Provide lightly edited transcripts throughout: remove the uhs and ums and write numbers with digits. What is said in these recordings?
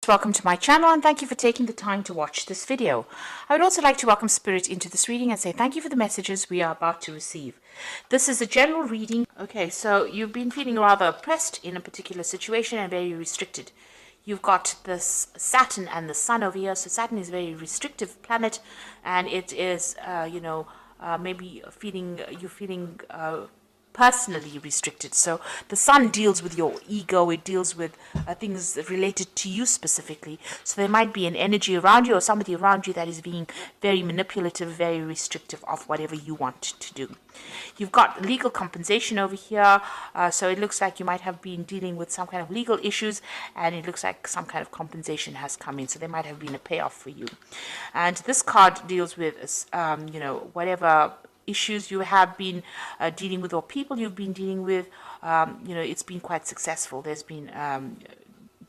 Welcome to my channel and thank you for taking the time to watch this video. I would also like to welcome Spirit into this reading and say thank you for the messages we are about to receive. This is a general reading. Okay, so you've been feeling rather oppressed in a particular situation and very restricted. You've got this Saturn and the Sun over here. So Saturn is a very restrictive planet and it is, maybe you're feeling personally restricted. So the Sun deals with your ego, it deals with things related to you specifically. So there might be an energy around you or somebody around you that is being very manipulative, very restrictive of whatever you want to do. You've got legal compensation over here, so it looks like you might have been dealing with some kind of legal issues and it looks like some kind of compensation has come in, so there might have been a payoff for you. And this card deals with whatever issues you have been dealing with or people you've been dealing with. It's been quite successful. There's been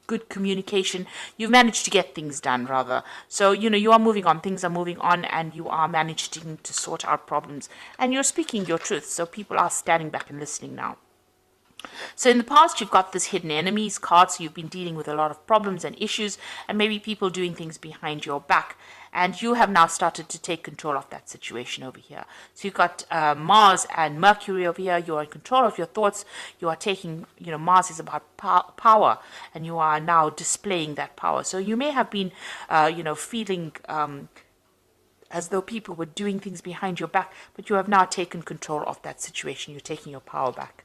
good communication. You've managed to get things done, rather. So, you are moving on. Things are moving on and you are managing to sort out problems. And you're speaking your truth. So people are standing back and listening now. So in the past, you've got this hidden enemies card, so you've been dealing with a lot of problems and issues and maybe people doing things behind your back. And you have now started to take control of that situation over here. So you've got Mars and Mercury over here. You're in control of your thoughts. You are taking, Mars is about power and you are now displaying that power. So you may have been, feeling as though people were doing things behind your back, but you have now taken control of that situation. You're taking your power back.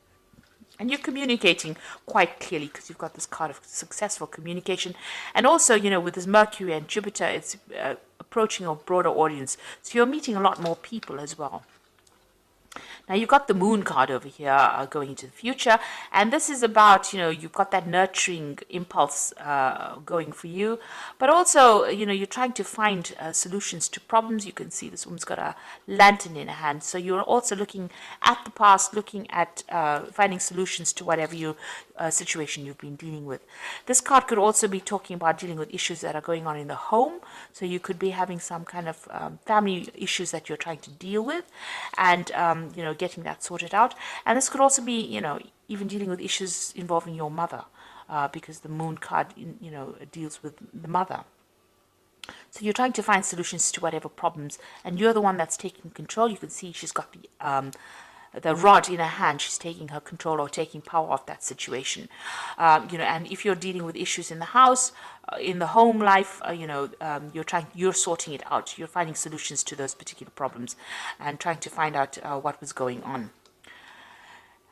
And you're communicating quite clearly because you've got this card of successful communication. And also, with this Mercury and Jupiter, it's approaching a broader audience. So you're meeting a lot more people as well. Now, you've got the Moon card over here going into the future. And this is about, you've got that nurturing impulse going for you. But also, you're trying to find solutions to problems. You can see this woman's got a lantern in her hand. So you're also looking at the past, looking at finding solutions to whatever situation you've been dealing with. This card could also be talking about dealing with issues that are going on in the home. So you could be having some kind of family issues that you're trying to deal with and, getting that sorted out. And this could also be, even dealing with issues involving your mother because the Moon card, deals with the mother. So you're trying to find solutions to whatever problems and you're the one that's taking control. You can see she's got the rod in her hand. She's taking her control or taking power of that situation. And if you're dealing with issues in the house, in the home life, you're sorting it out. You're finding solutions to those particular problems and trying to find out what was going on.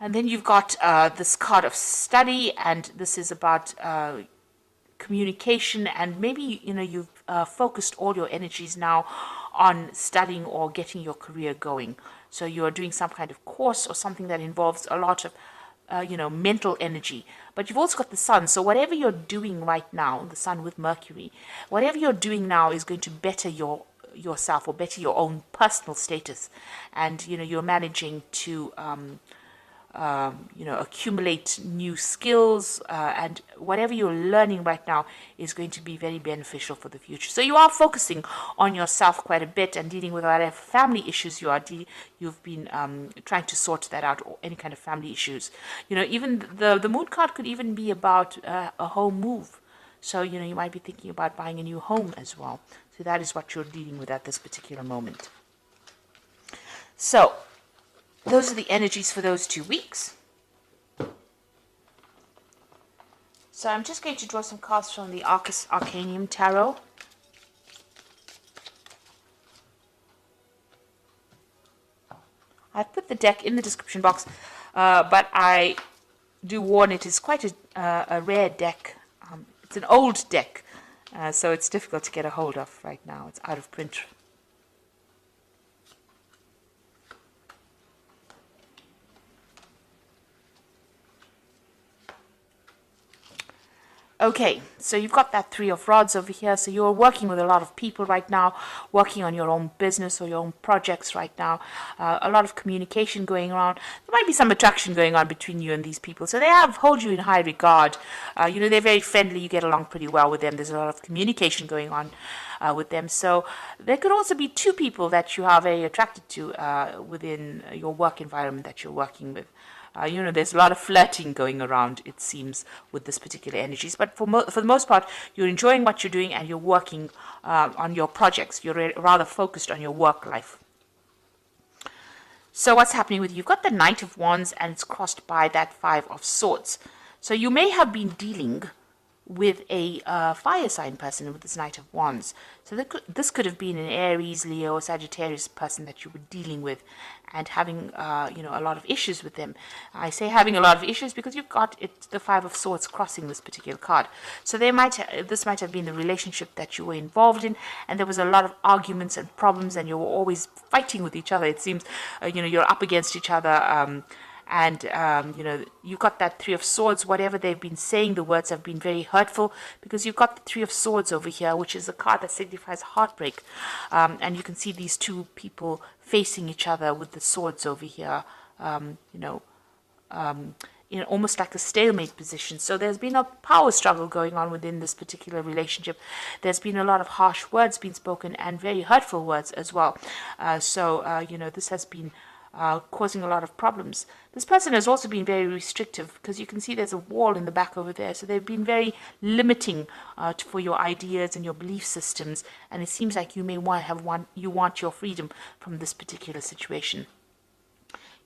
And then you've got this card of study, and this is about communication, and maybe you've focused all your energies now on studying or getting your career going. So you're doing some kind of course or something that involves a lot of mental energy. But you've also got the Sun. So whatever you're doing right now, the Sun with Mercury, whatever you're doing now is going to better yourself or better your own personal status. And you're managing to accumulate new skills, and whatever you're learning right now is going to be very beneficial for the future. So you are focusing on yourself quite a bit and dealing with whatever family issues you've been trying to sort that out, or any kind of family issues. Even the Moon card could even be about a home move. So you might be thinking about buying a new home as well. So that is what you're dealing with at this particular moment. So those are the energies for those 2 weeks. So I'm just going to draw some cards from the Arcus Arcanium Tarot. I've put the deck in the description box, but I do warn it is quite a rare deck. It's an old deck, so it's difficult to get a hold of right now. It's out of print. Okay, so you've got that Three of Rods over here. So you're working with a lot of people right now, working on your own business or your own projects right now. A lot of communication going on. There might be some attraction going on between you and these people. So they hold you in high regard. They're very friendly. You get along pretty well with them. There's a lot of communication going on with them. So there could also be two people that you are very attracted to within your work environment that you're working with. there's a lot of flirting going around, it seems, with this particular energies. But for the most part, you're enjoying what you're doing and you're working on your projects. You're rather focused on your work life. So what's happening with you? You've got the Knight of Wands and it's crossed by that Five of Swords. So you may have been dealing with a fire sign person with this Knight of Wands. So this could have been an Aries, Leo, Sagittarius person that you were dealing with and having, a lot of issues with them. I say having a lot of issues because you've got the Five of Swords crossing this particular card. So this might have been the relationship that you were involved in, and there was a lot of arguments and problems, and you were always fighting with each other. It seems, you're up against each other. You've got that Three of Swords. Whatever they've been saying, the words have been very hurtful because you've got the Three of Swords over here, which is a card that signifies heartbreak. And you can see these two people facing each other with the swords over here, in almost like a stalemate position. So there's been a power struggle going on within this particular relationship. There's been a lot of harsh words being spoken and very hurtful words as well. This has been causing a lot of problems. This person has also been very restrictive because you can see there's a wall in the back over there. So they've been very limiting for your ideas and your belief systems. And it seems like you may want your freedom from this particular situation.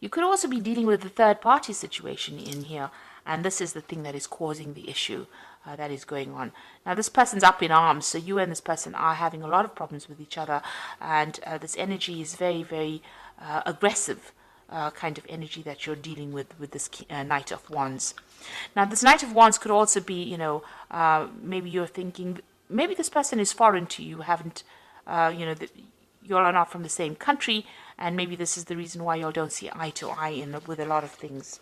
You could also be dealing with the third party situation in here. And this is the thing that is causing the issue that is going on. Now, this person's up in arms. So you and this person are having a lot of problems with each other. And this energy is very, very aggressive kind of energy that you're dealing with this Knight of Wands. Now, this Knight of Wands could also be, maybe you're thinking, maybe this person is foreign to you, you all are not from the same country, and maybe this is the reason why you all don't see eye to eye with a lot of things.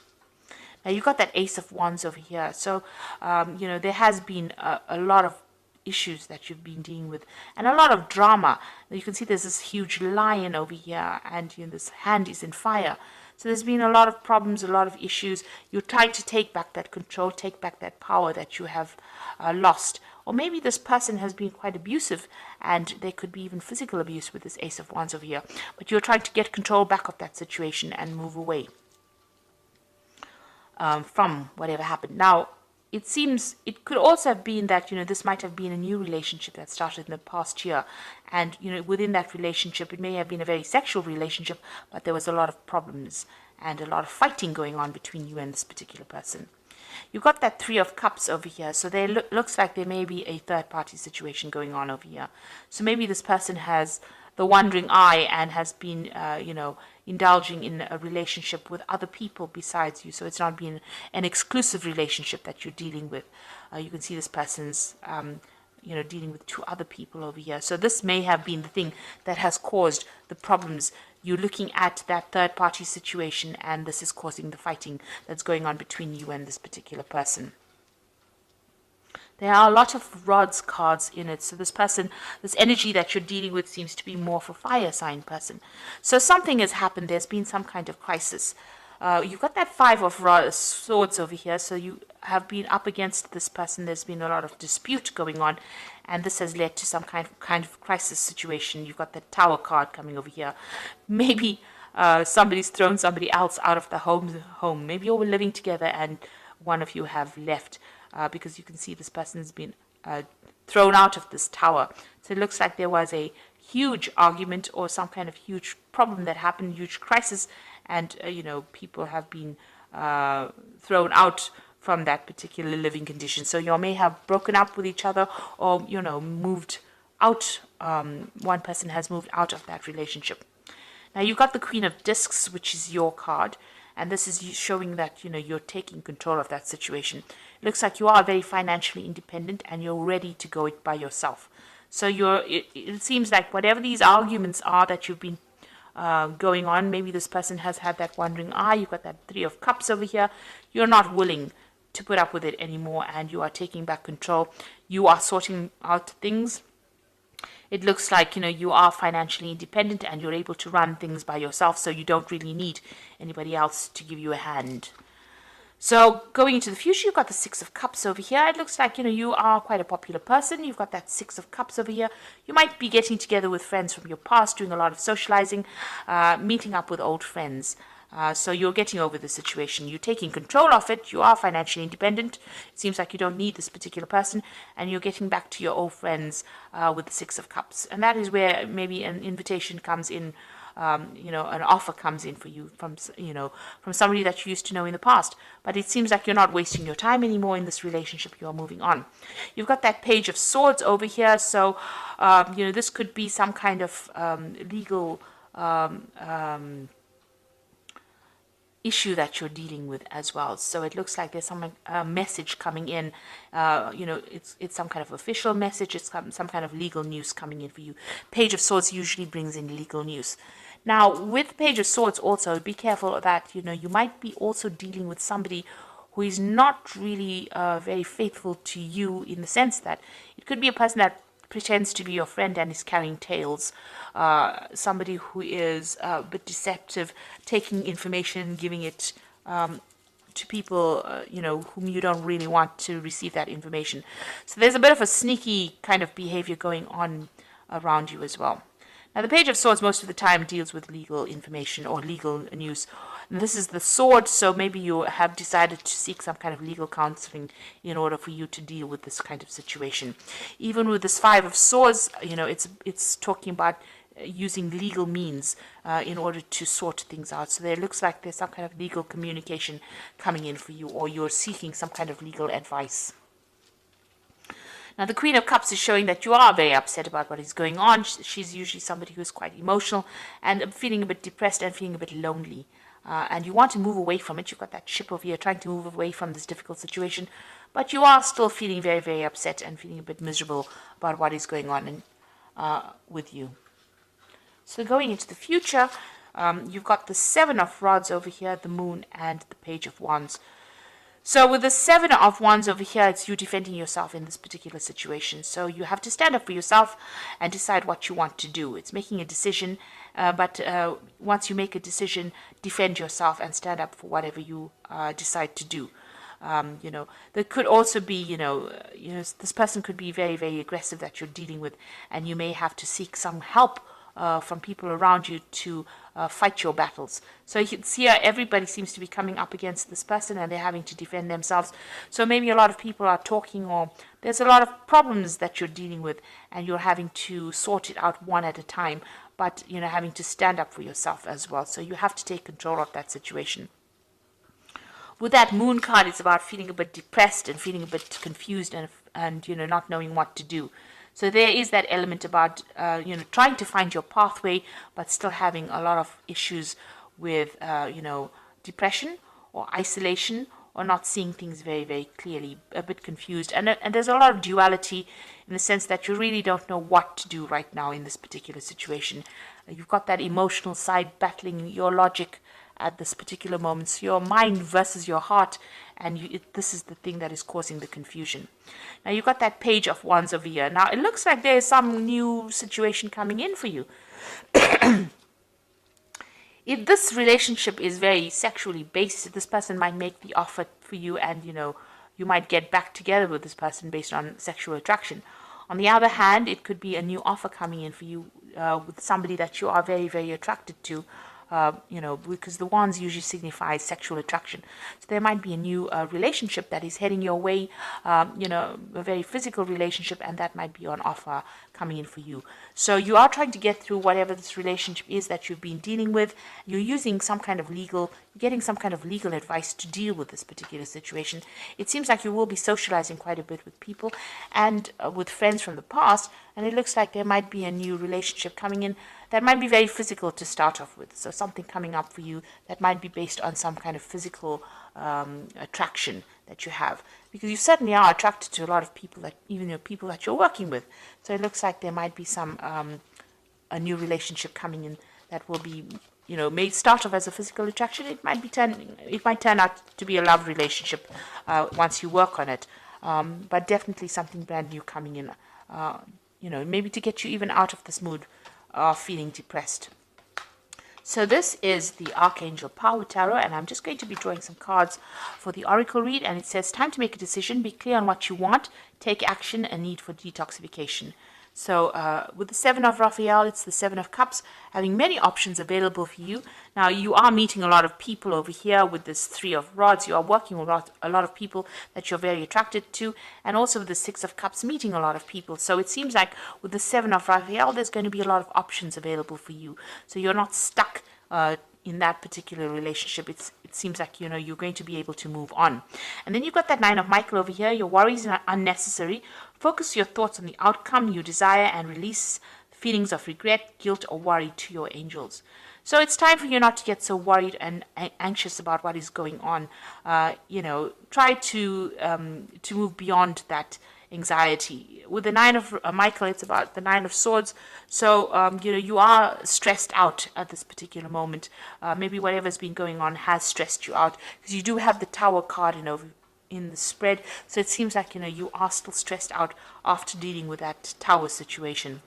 Now, you've got that Ace of Wands over here. So, there has been a lot of issues that you've been dealing with and a lot of drama. Now, you can see there's this huge lion over here and this hand is in fire. So there's been a lot of problems, a lot of issues. You're trying to take back that control, take back that power that you have lost. Or maybe this person has been quite abusive and there could be even physical abuse with this Ace of Wands over here. But you're trying to get control back of that situation and move away from whatever happened. Now, it seems it could also have been that, this might have been a new relationship that started in the past year. And, within that relationship, it may have been a very sexual relationship, but there was a lot of problems and a lot of fighting going on between you and this particular person. You've got that Three of Cups over here. So there looks like there may be a third party situation going on over here. So maybe this person has the wandering eye and has been, indulging in a relationship with other people besides you. So it's not been an exclusive relationship that you're dealing with. You can see this person's, dealing with two other people over here. So this may have been the thing that has caused the problems. You're looking at that third party situation and this is causing the fighting that's going on between you and this particular person. There are a lot of rods cards in it. So this person, this energy that you're dealing with seems to be more for fire sign person. So something has happened. There's been some kind of crisis. You've got that Five of Swords over here. So you have been up against this person. There's been a lot of dispute going on. And this has led to some kind of crisis situation. You've got the Tower card coming over here. Maybe somebody's thrown somebody else out of the home. Maybe you were living together and one of you have left. Because you can see this person has been thrown out of this tower. So it looks like there was a huge argument or some kind of huge problem that happened, huge crisis, and people have been thrown out from that particular living condition. So you may have broken up with each other or moved out. One person has moved out of that relationship. Now you've got the Queen of Discs, which is your card. And this is showing that, you're taking control of that situation. It looks like you are very financially independent and you're ready to go it by yourself. So it seems like whatever these arguments are that you've been going on, maybe this person has had that wandering eye. You've got that Three of Cups over here. You're not willing to put up with it anymore and you are taking back control. You are sorting out things. It looks like, you are financially independent and you're able to run things by yourself, so you don't really need anybody else to give you a hand. So going into the future, you've got the Six of Cups over here. It looks like, you are quite a popular person. You've got that Six of Cups over here. You might be getting together with friends from your past, doing a lot of socializing, meeting up with old friends. So you're getting over the situation. You're taking control of it. You are financially independent. It seems like you don't need this particular person, and you're getting back to your old friends with the Six of Cups. And that is where maybe an invitation comes in. An offer comes in for you from somebody that you used to know in the past. But it seems like you're not wasting your time anymore in this relationship. You are moving on. You've got that Page of Swords over here. So, this could be some kind of legal issue that you're dealing with as well. So it looks like there's some message coming in. It's some kind of official message. It's some kind of legal news coming in for you. Page of Swords usually brings in legal news. Now, with Page of Swords also, be careful that, you might be also dealing with somebody who is not really very faithful to you, in the sense that it could be a person that pretends to be your friend and is carrying tales. Somebody who is a bit deceptive, taking information and giving it to people, whom you don't really want to receive that information. So there's a bit of a sneaky kind of behavior going on around you as well. Now, the Page of Swords most of the time deals with legal information or legal news. And this is the sword, so maybe you have decided to seek some kind of legal counseling in order for you to deal with this kind of situation. Even with this Five of Swords, it's talking about using legal means in order to sort things out. So there looks like there's some kind of legal communication coming in for you, or you're seeking some kind of legal advice. Now, the Queen of Cups is showing that you are very upset about what is going on. She's usually somebody who's quite emotional and feeling a bit depressed and feeling a bit lonely. And you want to move away from it. You've got that ship over here trying to move away from this difficult situation. But you are still feeling very, very upset and feeling a bit miserable about what is going on with you. So going into the future, you've got the Seven of Rods over here, the Moon, and the Page of Wands. So with the Seven of Wands over here, it's you defending yourself in this particular situation. So you have to stand up for yourself and decide what you want to do. It's making a decision, but once you make a decision, defend yourself and stand up for whatever you decide to do. There could also be, this person could be very, very aggressive that you're dealing with, and you may have to seek some help from people around you to fight your battles. So you can see everybody seems to be coming up against this person and they're having to defend themselves. So maybe a lot of people are talking, or there's a lot of problems that you're dealing with and you're having to sort it out one at a time, but having to stand up for yourself as well. So you have to take control of that situation. With that Moon card, it's about feeling a bit depressed and feeling a bit confused and not knowing what to do. So there is that element about, trying to find your pathway, but still having a lot of issues with, depression or isolation, or not seeing things very, very clearly, a bit confused. And there's a lot of duality in the sense that you really don't know what to do right now in this particular situation. You've got that emotional side battling your logic at this particular moment. So your mind versus your heart, and this is the thing that is causing the confusion. Now you've got that Page of Wands over here. Now it looks like there is some new situation coming in for you. If this relationship is very sexually based, this person might make the offer for you, and you might get back together with this person based on sexual attraction. On the other hand, it could be a new offer coming in for you with somebody that you are very, very attracted to. Because the wands usually signify sexual attraction. So there might be a new relationship that is heading your way, a very physical relationship, and that might be on offer coming in for you. So you are trying to get through whatever this relationship is that you've been dealing with. You're using some kind of getting some kind of legal advice to deal with this particular situation. It seems like you will be socializing quite a bit with people and with friends from the past, and it looks like there might be a new relationship coming in that might be very physical to start off with. So something coming up for you that might be based on some kind of physical attraction that you have, because you certainly are attracted to a lot of people, that even people that you're working with. So it looks like there might be some a new relationship coming in that will be, may start off as a physical attraction. It might turn out to be a love relationship once you work on it, but definitely something brand new coming in. Maybe to get you even out of this mood of feeling depressed. So this is the Archangel Power Tarot, and I'm just going to be drawing some cards for the Oracle read, and it says, time to make a decision, be clear on what you want, take action, and need for detoxification. So with the Seven of Raphael, it's the Seven of Cups, having many options available for you. Now, you are meeting a lot of people over here with this Three of Rods. You are working with a lot of people that you're very attracted to, and also with the Six of Cups, meeting a lot of people. So it seems like with the Seven of Raphael, there's going to be a lot of options available for you. So you're not stuck in that particular relationship. It seems like, you know, you're going to be able to move on. And then you've got that Nine of Michael over here. Your worries are unnecessary. Focus your thoughts on the outcome you desire and release feelings of regret, guilt, or worry to your angels. So it's time for you not to get so worried and anxious about what is going on. You know, try to move beyond that anxiety. With the Nine of Michael, it's about the Nine of Swords. So, you know, you are stressed out at this particular moment. Maybe whatever's been going on has stressed you out, because you do have the Tower card in the spread. So it seems like, you know, you are still stressed out after dealing with that Tower situation.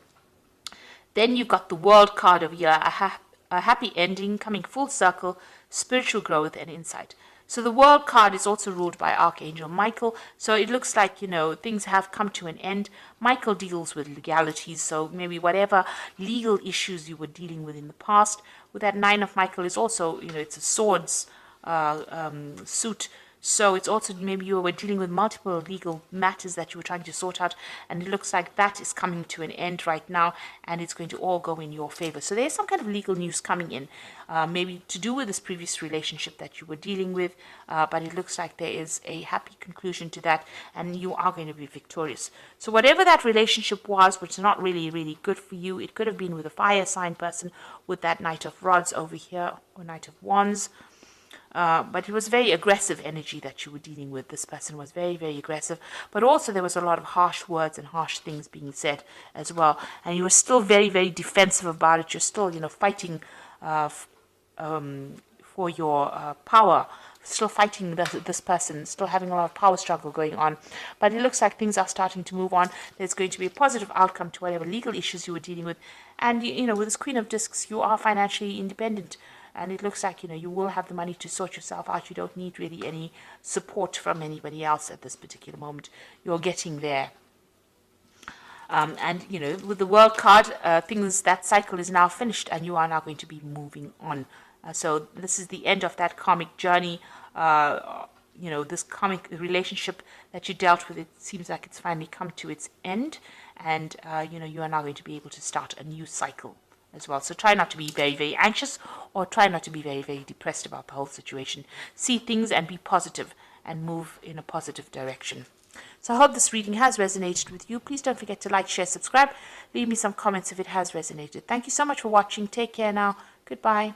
Then you've got the World card over here, a happy ending, coming full circle, spiritual growth and insight. So the World card is also ruled by Archangel Michael. So it looks like, you know, things have come to an end. Michael deals with legalities. So maybe whatever legal issues you were dealing with in the past. With that Nine of Michael is also, you know, it's a swords suit. So it's also maybe you were dealing with multiple legal matters that you were trying to sort out, and it looks like that is coming to an end right now, and it's going to all go in your favor. So there's some kind of legal news coming in, maybe to do with this previous relationship that you were dealing with, but it looks like there is a happy conclusion to that, and you are going to be victorious. So whatever that relationship was, which is not really, really good for you, it could have been with a fire sign person with that Knight of Rods over here, or Knight of Wands. But it was very aggressive energy that you were dealing with. This person was very, very aggressive. But also there was a lot of harsh words and harsh things being said as well. And you were still very, very defensive about it. You're still, you know, fighting for your power. Still fighting this person. Still having a lot of power struggle going on. But it looks like things are starting to move on. There's going to be a positive outcome to whatever legal issues you were dealing with. And, you know, with this Queen of Discs, you are financially independent. And it looks like, you know, you will have the money to sort yourself out. You don't need really any support from anybody else at this particular moment. You're getting there. And, you know, with the World card, that cycle is now finished and you are now going to be moving on. So this is the end of that karmic journey. You know, this karmic relationship that you dealt with, it seems like it's finally come to its end. And, you know, you are now going to be able to start a new cycle as well. So try not to be very, very anxious, or try not to be very, very depressed about the whole situation. See things and be positive and move in a positive direction. So I hope this reading has resonated with you. Please don't forget to like, share, subscribe. Leave me some comments if it has resonated. Thank you so much for watching. Take care now. Goodbye.